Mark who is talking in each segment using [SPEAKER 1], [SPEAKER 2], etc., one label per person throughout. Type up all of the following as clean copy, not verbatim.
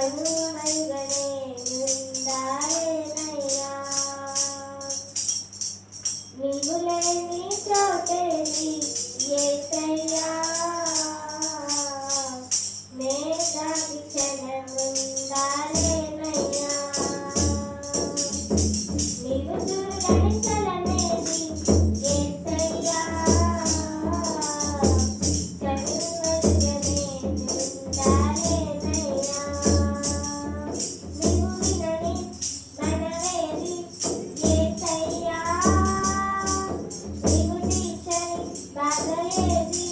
[SPEAKER 1] కనుమరుగనే ఉండాలేనయ్యా. నీవు లేని చోటేది యేసయ్యా, మేఘాకి క్షణముండాలేనయ్యా. నీవు చూడని స్థలమేది యేసయ్యా, కనుమరుగనే ఉండాలేనయ్యా. నీవు వినని మనవేది యేసయ్యా, నీవు తీర్చని బాధ ఏది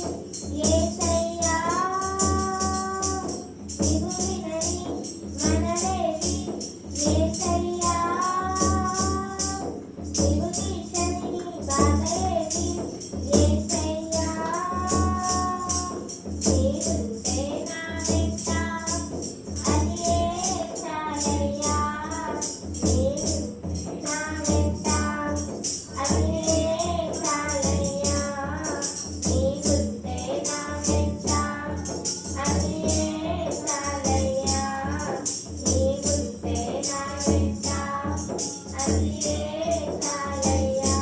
[SPEAKER 1] యేసయ్యా, నీవు వినని మనవేది యేసయ్యా, నీవు తీర్చని బాధ ఏది యేసయ్యా. నీవుంటే నా వెంట అది చాలయ్యా, నీవుంటే నా వెంట అది చాలయ్యా, నీవుంటే నా వెంట అది చాలయ్యా, నీవుంటే నా వెంట అది చాలయ్యా.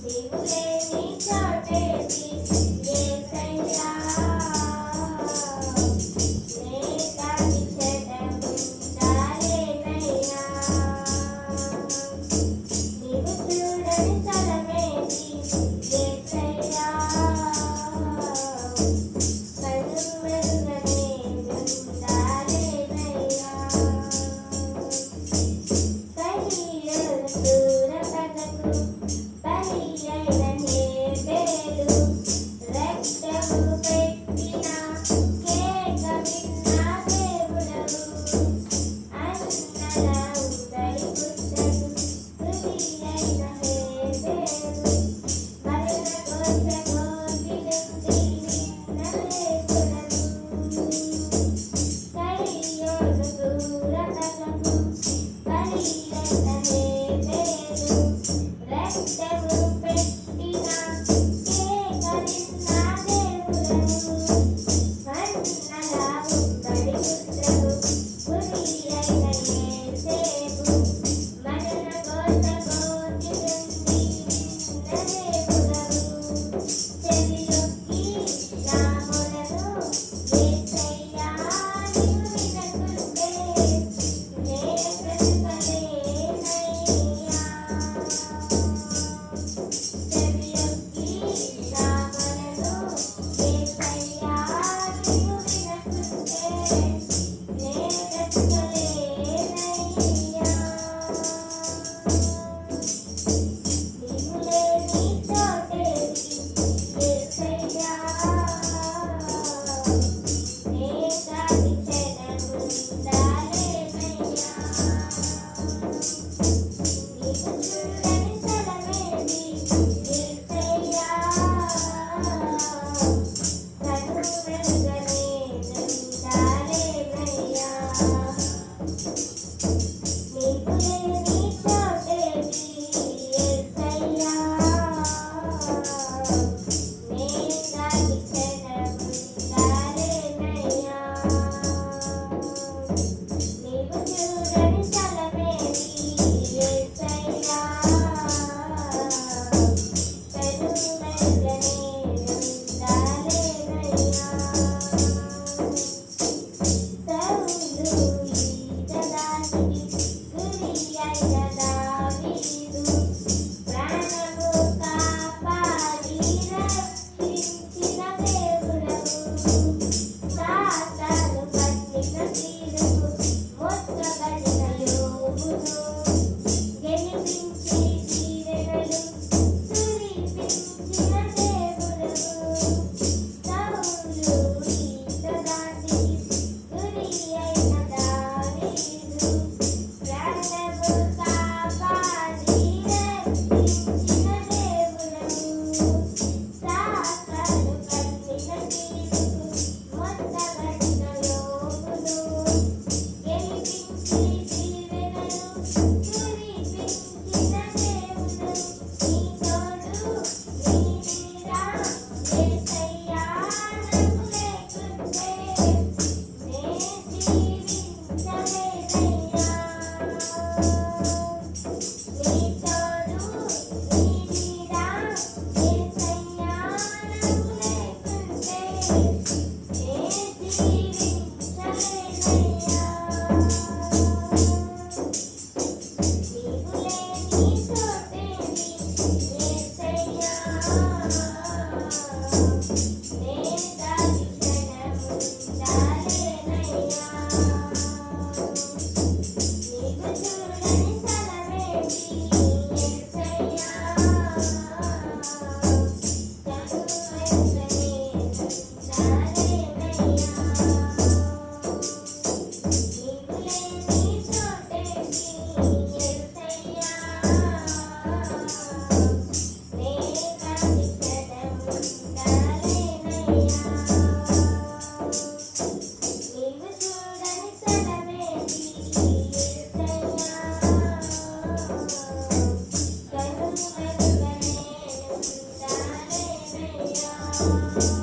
[SPEAKER 1] నీవు లేని చోటేది యేసయ్యా, మేఘాకి క్షణముండాలేనయ్యా. నీవు చూడని స్థలమేది యేసయ్యా, కనుమరుగనే ఉండాలేనయ్యా. కనియలు దూరపడకు, బలి అయిన హేబెలు రక్తము పెట్టిన కేక విన్న దేవుడవు. అన్నల ఉదరి పుట్టకు, తుది అయిన హేబెలు మరణ కోస కోటి నుండి విన్న దేవుడవు. కనియలు దూరపడకు, బలి అయిన హేబెలు రక్తము పెట్టిన కేక విన్న దేవుడవు. అన్నల ఉదరి పుట్టకు, తుది అయిన యేసేపు మరణ కోస కోటి నుండి విన్న దేవుడవు. చెవియొగ్గి నా మొరను యేసయ్యా, నీవు వినకుంటే నే బ్రతుకలేనయ్యా. చెవియొగ్గి నా మొరను యేసయ్యా, నీవు వినకుంటే నే బ్రతుకలేనయ్యా. నీవు లేని చోటేది యేసయ్యా, మేఘాకి క్షణముండాలేనయ్యా. నీవు చూడని స్థలమేది యేసయ్యా, కనుమరుగనే ఉండాలేనయ్యా. యేసయ్యా